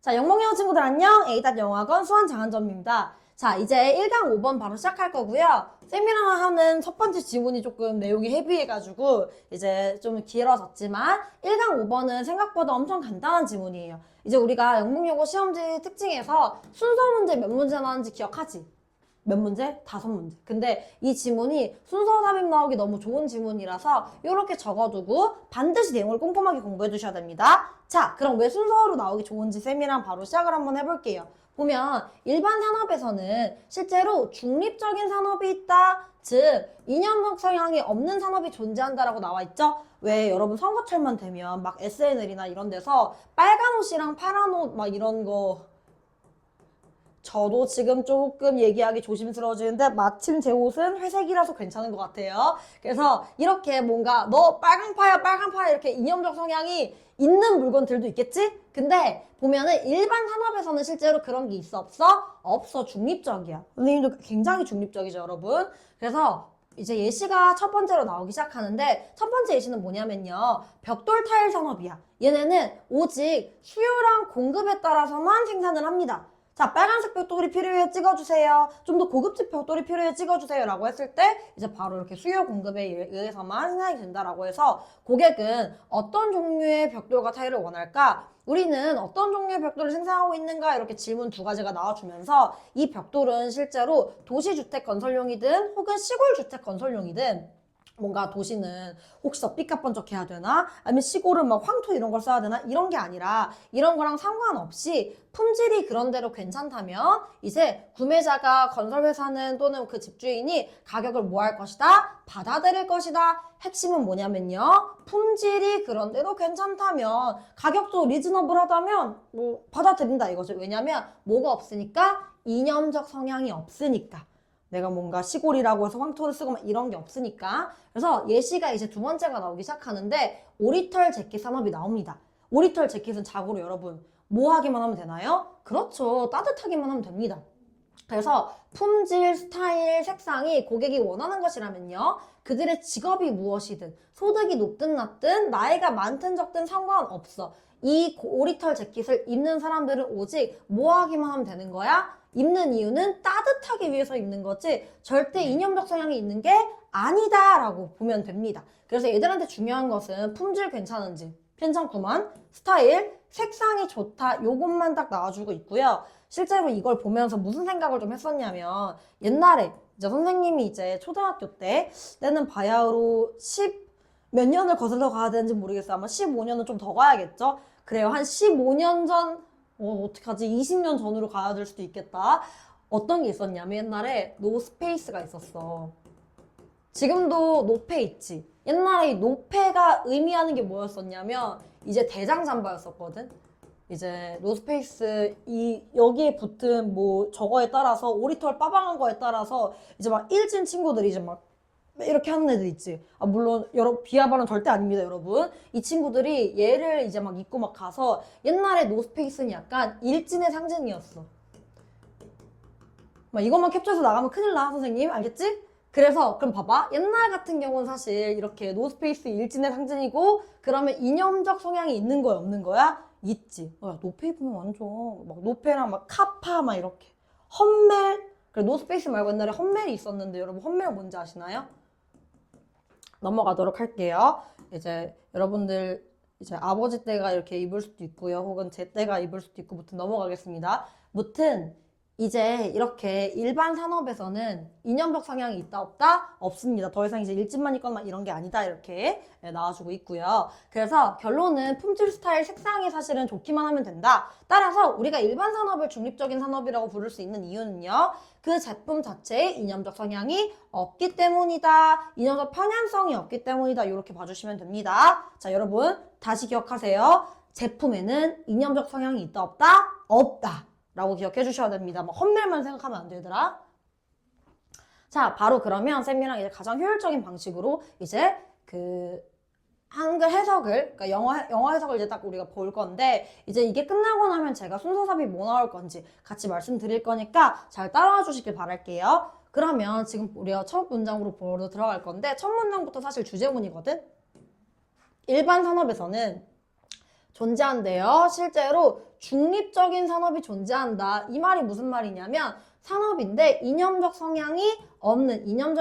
자, 영몽영어 친구들 안녕! A닷영어학원 수원장한점입니다. 자, 이제 1강 5번 바로 시작할 거고요. 쌤이랑 하는 첫 번째 지문이 조금 내용이 헤비해가지고 이제 좀 길어졌지만 1강 5번은 생각보다 엄청 간단한 지문이에요. 이제 우리가 영문영어 시험지 특징에서 순서 문제 몇 문제 나왔는지 기억하지? 몇 문제? 5문제. 근데 이 지문이 순서 답입 나오기 너무 좋은 지문이라서 이렇게 적어두고 반드시 내용을 꼼꼼하게 공부해 주셔야 됩니다. 자, 그럼 왜 순서로 나오기 좋은지 쌤이랑 바로 시작을 한번 해볼게요. 보면 일반 산업에서는 실제로 중립적인 산업이 있다. 즉, 이념적 성향이 없는 산업이 존재한다라고 나와 있죠? 왜 여러분 선거철만 되면 막 SNL이나 이런 데서 빨간 옷이랑 파란 옷 막 이런 거 저도 지금 조금 얘기하기 조심스러워지는데 마침 제 옷은 회색이라서 괜찮은 것 같아요. 그래서 이렇게 뭔가 너 빨강파야 이렇게 이념적 성향이 있는 물건들도 있겠지? 근데 보면은 일반 산업에서는 실제로 그런 게 있어 없어? 없어. 중립적이야. 선생님도 굉장히 중립적이죠, 여러분. 그래서 이제 예시가 첫 번째로 나오기 시작하는데 첫 번째 예시는 뭐냐면요. 벽돌 타일 산업이야. 얘네는 오직 수요랑 공급에 따라서만 생산을 합니다. 자, 빨간색 벽돌이 필요해 찍어주세요. 좀 더 고급진 벽돌이 필요해 찍어주세요. 라고 했을 때 이제 바로 이렇게 수요 공급에 의해서만 생산이 된다라고 해서 고객은 어떤 종류의 벽돌과 타일을 원할까? 우리는 어떤 종류의 벽돌을 생산하고 있는가? 이렇게 질문 두 가지가 나와주면서 이 벽돌은 실제로 도시주택 건설용이든 혹은 시골주택 건설용이든 뭔가 도시는 혹시 더 삐까번쩍해야 되나? 아니면 시골은 막 황토 이런 걸 써야 되나? 이런 게 아니라 이런 거랑 상관없이 품질이 그런대로 괜찮다면 이제 구매자가 건설회사는 또는 그 집주인이 가격을 뭐 할 것이다? 받아들일 것이다. 핵심은 뭐냐면요. 품질이 그런대로 괜찮다면 가격도 리즈너블하다면 뭐 받아들인다 이거죠. 왜냐면 뭐가 없으니까 이념적 성향이 없으니까. 내가 뭔가 시골이라고 해서 황토를 쓰고 막 이런 게 없으니까. 그래서 예시가 이제 두 번째가 나오기 시작하는데 오리털 재킷 산업이 나옵니다. 오리털 재킷은 자고로 여러분 뭐 하기만 하면 되나요? 그렇죠. 따뜻하기만 하면 됩니다. 그래서 품질, 스타일, 색상이 고객이 원하는 것이라면요. 그들의 직업이 무엇이든 소득이 높든 낮든 나이가 많든 적든 상관없어. 이 오리털 재킷을 입는 사람들은 오직 뭐 하기만 하면 되는 거야? 입는 이유는 따뜻하기 위해서 입는 거지 절대 이념적 성향이 있는 게 아니다 라고 보면 됩니다. 그래서 얘들한테 중요한 것은 품질 괜찮은지 괜찮구만, 스타일, 색상이 좋다 요것만 딱 나와주고 있고요. 실제로 이걸 보면서 무슨 생각을 좀 했었냐면 옛날에 이제 선생님이 이제 초등학교 때는 바야흐로 10 몇 년을 거슬러 가야 되는지 모르겠어요. 아마 15년은 좀 더 가야겠죠? 그래요. 한 15년 전 어떡하지? 20년 전으로 가야 될 수도 있겠다. 어떤 게 있었냐면 옛날에 노스페이스가 있었어. 지금도 노페 있지. 옛날에 이 노페가 의미하는 게 뭐였었냐면 이제 대장 잠바였었거든. 이제 노스페이스 이 여기에 붙은 뭐 저거에 따라서 오리털 빠방한 거에 따라서 이제 막 일진 친구들이 이제 막 이렇게 하는 애들 있지. 아, 물론 비하 발언 절대 아닙니다, 여러분. 이 친구들이 얘를 이제 막 입고 막 가서 옛날에 노스페이스는 약간 일진의 상징이었어. 막 이것만 캡처해서 나가면 큰일 나, 선생님. 알겠지? 그래서 그럼 봐봐. 옛날 같은 경우는 사실 이렇게 노스페이스 일진의 상징이고 그러면 이념적 성향이 있는 거야, 없는 거야? 있지. 야, 노페 입으면 완전 막 노페랑 막 카파 막 이렇게 험멜. 그래, 노스페이스 말고 옛날에 험멜이 있었는데 여러분 험멜 뭔지 아시나요? 넘어가도록 할게요. 이제 여러분들 이제 아버지 때가 이렇게 입을 수도 있고요. 혹은 제 때가 입을 수도 있고 무튼 넘어가겠습니다. 무튼 이제 이렇게 일반 산업에서는 이념적 성향이 있다 없다? 없습니다. 더 이상 이제 일진만 입거나 이런 게 아니다 이렇게 나와주고 있고요. 그래서 결론은 품질, 스타일, 색상이 사실은 좋기만 하면 된다. 따라서 우리가 일반 산업을 중립적인 산업이라고 부를 수 있는 이유는요. 그 제품 자체에 이념적 성향이 없기 때문이다. 이념적 편향성이 없기 때문이다. 이렇게 봐주시면 됩니다. 자, 여러분 다시 기억하세요. 제품에는 이념적 성향이 있다 없다? 없다. 라고 기억해 주셔야 됩니다. 뭐 험멜만 생각하면 안 되더라. 자, 바로 그러면 쌤이랑 이제 가장 효율적인 방식으로 이제 그 한글 해석을, 그러니까 영어 해석을 이제 딱 우리가 볼 건데, 이제 이게 끝나고 나면 제가 순서답이 뭐 나올 건지 같이 말씀드릴 거니까 잘 따라와 주시길 바랄게요. 그러면 지금 우리가 첫 문장으로 보러 들어갈 건데, 첫 문장부터 사실 주제문이거든? 일반 산업에서는 존재한대요. 실제로 중립적인 산업이 존재한다. 이 말이 무슨 말이냐면 산업인데 이념적인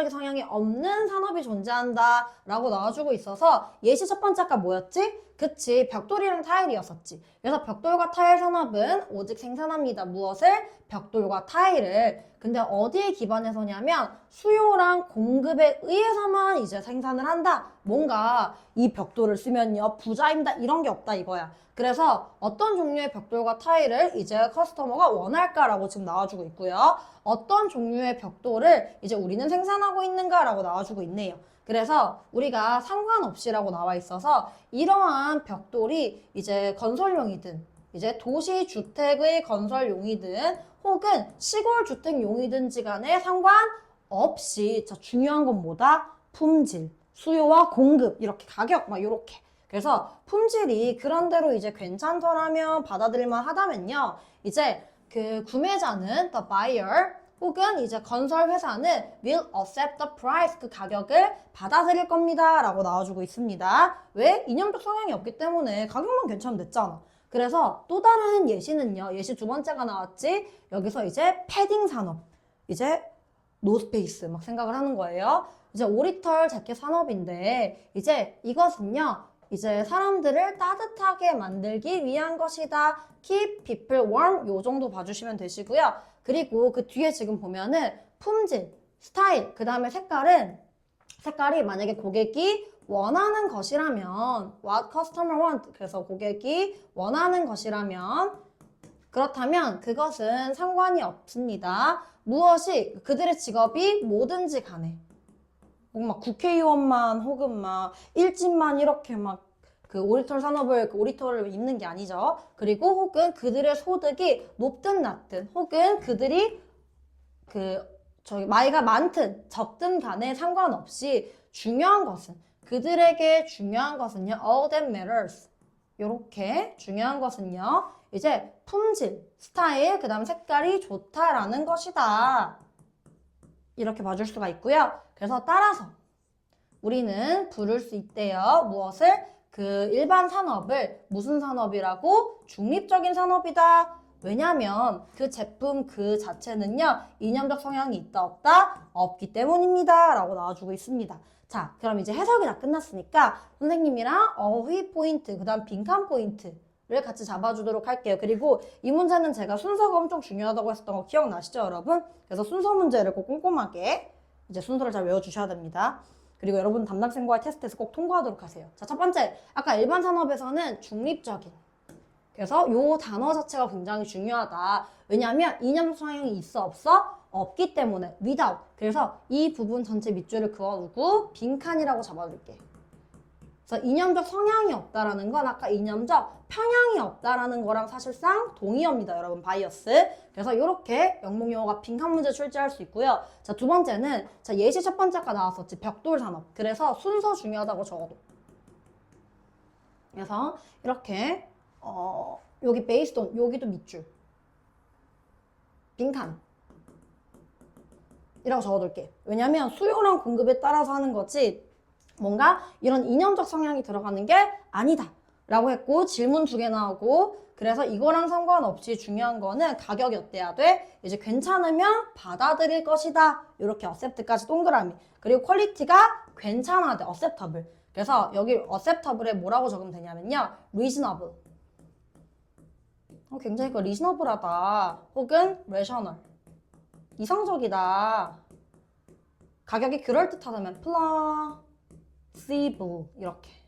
성향이 없는 산업이 존재한다 라고 나와주고 있어서 예시 첫 번째 아까 뭐였지? 그치, 벽돌이랑 타일이었었지. 그래서 벽돌과 타일 산업은 오직 생산합니다. 무엇을? 벽돌과 타일을. 근데 어디에 기반해서냐면 수요랑 공급에 의해서만 이제 생산을 한다. 뭔가 이 벽돌을 쓰면요 부자입니다 이런 게 없다 이거야. 그래서 어떤 종류의 벽돌과 타일을 이제 커스터머가 원할까라고 지금 나와주고 있고요. 어떤 종류의 벽돌을 이제 우리는 생산하고 있는가라고 나와주고 있네요. 그래서 우리가 상관없이라고 나와 있어서 이러한 벽돌이 이제 건설용이든 이제 도시 주택의 건설용이든 혹은 시골 주택용이든지 간에 상관없이 중요한 건 뭐다? 품질, 수요와 공급, 이렇게 가격 막 이렇게. 그래서 품질이 그런대로 이제 괜찮더라면 받아들일만 하다면요. 이제 그 구매자는 the buyer 혹은 이제 건설 회사는 will accept the price 그 가격을 받아들일 겁니다 라고 나와주고 있습니다. 왜? 이념적 성향이 없기 때문에 가격만 괜찮으면 됐잖아. 그래서 또 다른 예시는요. 예시 두 번째가 나왔지. 여기서 이제 패딩 산업. 이제 노스페이스 막 생각을 하는 거예요. 이제 오리털 재킷 산업인데 이제 이것은요. 이제 사람들을 따뜻하게 만들기 위한 것이다. Keep people warm 요 정도 봐주시면 되시고요. 그리고 그 뒤에 지금 보면은 품질, 스타일, 그 다음에 색깔이 만약에 고객이 원하는 것이라면 what customer want 그래서 고객이 원하는 것이라면 그렇다면 그것은 상관이 없습니다. 무엇이 그들의 직업이 뭐든지 간에 막 국회의원만 혹은 막 일진만 이렇게 막 그 오리털 산업을 그 오리털을 입는 게 아니죠. 그리고 혹은 그들의 소득이 높든 낮든 혹은 그들이 나이가 많든 적든 간에 상관없이 그들에게 중요한 것은요. All that matters. 요렇게 중요한 것은요. 이제 품질, 스타일, 그 다음 색깔이 좋다라는 것이다. 이렇게 봐줄 수가 있고요. 그래서 따라서 우리는 부를 수 있대요. 무엇을? 그 일반 산업을 무슨 산업이라고? 중립적인 산업이다. 왜냐면 그 제품 그 자체는요. 이념적 성향이 있다 없다? 없기 때문입니다. 라고 나와주고 있습니다. 자, 그럼 이제 해석이 다 끝났으니까 선생님이랑 어휘 포인트, 그 다음 빈칸 포인트를 같이 잡아주도록 할게요. 그리고 이 문제는 제가 순서가 엄청 중요하다고 했었던 거 기억나시죠, 여러분? 그래서 순서 문제를 꼭 꼼꼼하게 이제 순서를 잘 외워주셔야 됩니다. 그리고 여러분 담당생과의 테스트에서 꼭 통과하도록 하세요. 자, 첫 번째, 아까 일반 산업에서는 중립적인. 그래서 요 단어 자체가 굉장히 중요하다. 왜냐하면 이념적 성향이 있어 없어? 없기 때문에 without. 그래서 이 부분 전체 밑줄을 그어두고 빈칸이라고 잡아줄게. 그래서 이념적 성향이 없다라는 건 아까 이념적 편향이 없다라는 거랑 사실상 동의어입니다, 여러분. 바이어스. 그래서 이렇게 영문용어가 빈칸 문제 출제할 수 있고요. 자, 두 번째는 자 예시 첫 번째 아까 나왔었지. 벽돌 산업. 그래서 순서 중요하다고 적어도. 그래서 이렇게 여기 베이스돈 여기도 밑줄. 빈칸. 이라고 적어둘게. 왜냐면 수요랑 공급에 따라서 하는 거지 뭔가 이런 이념적 성향이 들어가는 게 아니다 라고 했고 질문 두 개 나오고 그래서 이거랑 상관없이 중요한 거는 가격이 어때야 돼? 이제 괜찮으면 받아들일 것이다. 이렇게 accept까지 동그라미. 그리고 퀄리티가 괜찮아야 돼. acceptable. 그래서 여기 acceptable에 뭐라고 적으면 되냐면요. reasonable. 굉장히 reasonable하다. 혹은 rational. 이성적이다. 가격이 그럴듯하다면 plausible 이렇게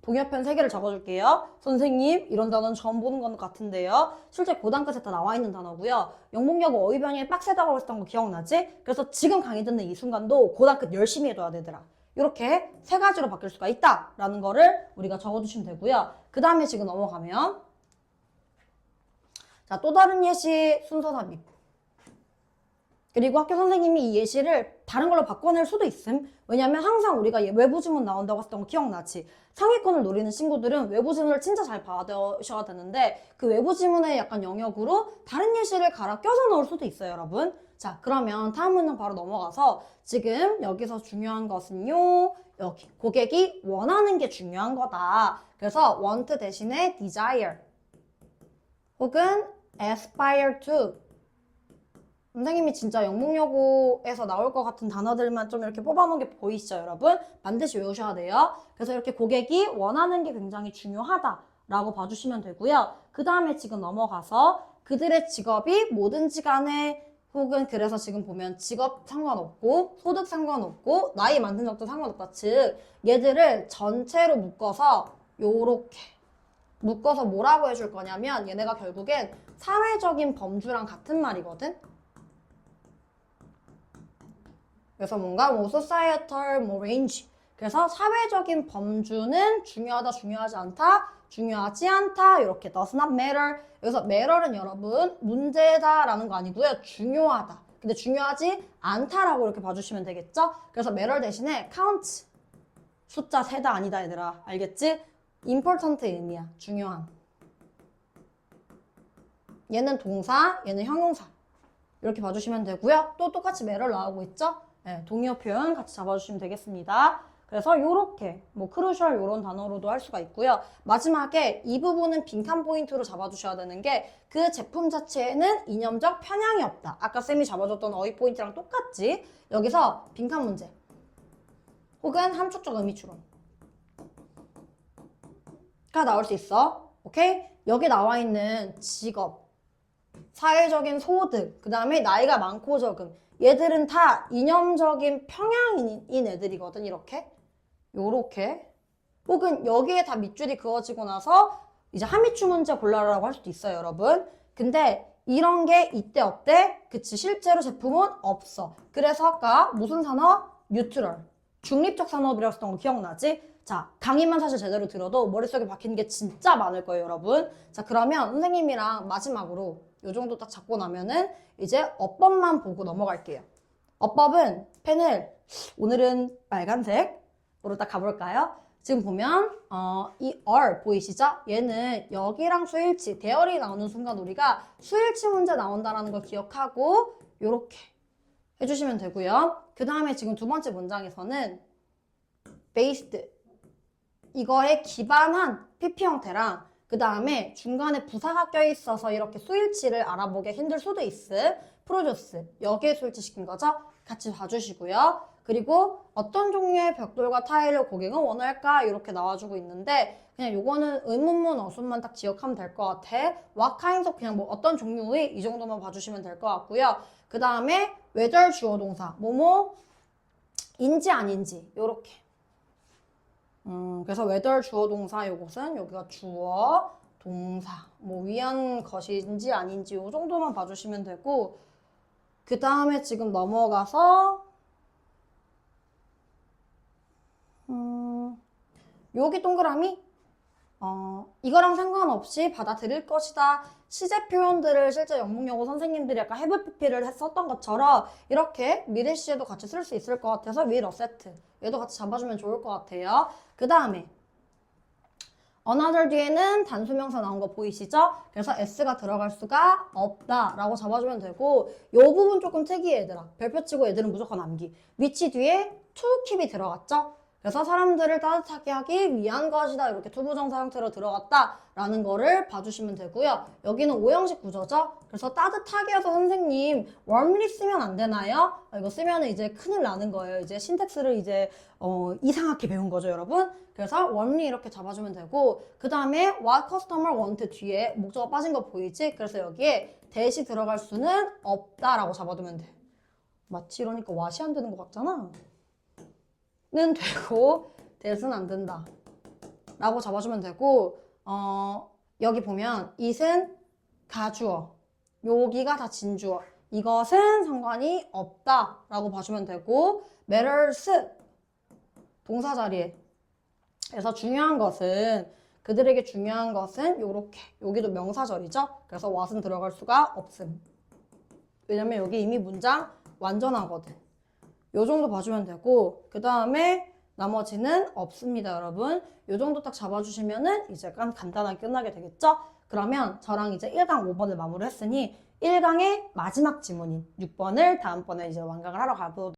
동의어편 3개를 적어줄게요. 선생님 이런 단어는 처음 보는 것 같은데요. 실제 고단끝에 다 나와 있는 단어고요. 영문여고 어휘변형이 빡세다고 했던 거 기억나지? 그래서 지금 강의 듣는 이 순간도 고단끝 열심히 해둬야 되더라. 이렇게 3가지로 바뀔 수가 있다라는 거를 우리가 적어주시면 되고요. 그 다음에 지금 넘어가면 자, 또 다른 예시 순서 삽입. 그리고 학교 선생님이 이 예시를 다른 걸로 바꿔낼 수도 있음. 왜냐면 항상 우리가 외부 지문 나온다고 했던 거 기억나지? 상위권을 노리는 친구들은 외부 지문을 진짜 잘 받으셔야 되는데 그 외부 지문의 약간 영역으로 다른 예시를 갈아 껴서 넣을 수도 있어요, 여러분. 자, 그러면 다음 문장 바로 넘어가서 지금 여기서 중요한 것은요. 여기 고객이 원하는 게 중요한 거다. 그래서 want 대신에 desire 혹은 aspire to. 선생님이 진짜 영문여고에서 나올 것 같은 단어들만 좀 이렇게 뽑아놓은 게 보이시죠, 여러분? 반드시 외우셔야 돼요. 그래서 이렇게 고객이 원하는 게 굉장히 중요하다라고 봐주시면 되고요. 그 다음에 지금 넘어가서 그들의 직업이 뭐든지 간에 혹은 그래서 지금 보면 직업 상관없고 소득 상관없고 나이 많은 적도 상관없다. 즉 얘들을 전체로 묶어서 요렇게 묶어서 뭐라고 해줄 거냐면 얘네가 결국엔 사회적인 범주랑 같은 말이거든. 그래서 뭔가 뭐 societal 뭐 range. 그래서 사회적인 범주는 중요하다, 중요하지 않다, 중요하지 않다. 이렇게 does not matter. 여기서 matter는 여러분 문제다라는 거 아니고요. 중요하다. 근데 중요하지 않다라고 이렇게 봐주시면 되겠죠? 그래서 matter 대신에 count. 숫자 세다 아니다 얘들아. 알겠지? important 의미야. 중요한. 얘는 동사, 얘는 형용사. 이렇게 봐주시면 되고요. 또 똑같이 matter 나오고 있죠? 네, 동의어 표현 같이 잡아주시면 되겠습니다. 그래서 요렇게 뭐 crucial 요런 단어로도 할 수가 있고요. 마지막에 이 부분은 빈칸 포인트로 잡아주셔야 되는 게 그 제품 자체에는 이념적 편향이 없다. 아까 쌤이 잡아줬던 어휘 포인트랑 똑같지? 여기서 빈칸 문제 혹은 함축적 의미 추론가 나올 수 있어. 오케이? 여기 나와 있는 직업, 사회적인 소득, 그 다음에 나이가 많고 적음. 얘들은 다 이념적인 평양인 애들이거든, 이렇게. 요렇게. 혹은 여기에 다 밑줄이 그어지고 나서 이제 함의추 문제 골라라고 할 수도 있어요, 여러분. 근데 이런 게 이때 없대? 그치, 실제로 제품은 없어. 그래서 아까 무슨 산업? 뉴트럴. 중립적 산업이라고 했던 거 기억나지? 자, 강의만 사실 제대로 들어도 머릿속에 박히는 게 진짜 많을 거예요, 여러분. 자, 그러면 선생님이랑 마지막으로 요 정도 딱 잡고 나면은 이제 어법만 보고 넘어갈게요. 어법은 펜을 오늘은 빨간색으로 딱 가볼까요? 지금 보면 이 R 보이시죠? 얘는 여기랑 수일치, 대열이 나오는 순간 우리가 수일치 문제 나온다는 걸 기억하고 요렇게 해주시면 되고요. 그 다음에 지금 두 번째 문장에서는 based 이거에 기반한 PP 형태랑 그 다음에 중간에 부사가 껴있어서 이렇게 수일치를 알아보기 힘들 수도 있음. 프로듀스 여기에 수일치시킨 거죠? 같이 봐주시고요. 그리고 어떤 종류의 벽돌과 타일을 고객은 원할까? 이렇게 나와주고 있는데 그냥 요거는 의문문 어순만 딱 기억하면 될 것 같아. What kinds of 그냥 뭐 어떤 종류의 이 정도만 봐주시면 될 것 같고요. 그 다음에 whether 주어 동사 뭐뭐인지 아닌지 요렇게 그래서 whether 주어 동사 요것은 여기가 주어 동사 뭐 위한 것인지 아닌지 요 정도만 봐주시면 되고 그 다음에 지금 넘어가서 여기 동그라미 이거랑 상관없이 받아들일 것이다. 시제 표현들을 실제 영문여고 선생님들이 약간 have pp를 했었던 것처럼 이렇게 미래 시에도 같이 쓸 수 있을 것 같아서 will assert 얘도 같이 잡아주면 좋을 것 같아요. 그 다음에 another 뒤에는 단수명사 나온 거 보이시죠? 그래서 s가 들어갈 수가 없다 라고 잡아주면 되고 이 부분 조금 특이해 얘들아. 별표 치고 애들은 무조건 암기. 위치 뒤에 to keep이 들어갔죠? 그래서 사람들을 따뜻하게 하기 위한 것이다. 이렇게 투부정사 형태로 들어갔다 라는 거를 봐주시면 되고요. 여기는 오형식 구조죠? 그래서 따뜻하게 해서 선생님 warmly 쓰면 안 되나요? 이거 쓰면 이제 큰일 나는 거예요. 이제 신텍스를 이제 이상하게 배운 거죠, 여러분. 그래서 warmly 이렇게 잡아주면 되고 그 다음에 what customer want 뒤에 목적어 빠진 거 보이지? 그래서 여기에 that이 들어갈 수는 없다라고 잡아두면 돼. 마치 이러니까 what이 안 되는 것 같잖아. 는 되고 that은 안 된다 라고 잡아주면 되고 여기 보면 it은 가주어 여기가 다 진주어 이것은 상관이 없다 라고 봐주면 되고 matters 동사 자리에 그래서 중요한 것은 그들에게 중요한 것은 요렇게 여기도 명사절이죠 그래서 what은 들어갈 수가 없음 왜냐면 여기 이미 문장 완전하거든 요 정도 봐주면 되고, 그 다음에 나머지는 없습니다, 여러분. 요 정도 딱 잡아주시면은 이제 간단하게 끝나게 되겠죠? 그러면 저랑 이제 1강 5번을 마무리했으니 1강의 마지막 지문인 6번을 다음번에 이제 완강을 하러 가보도록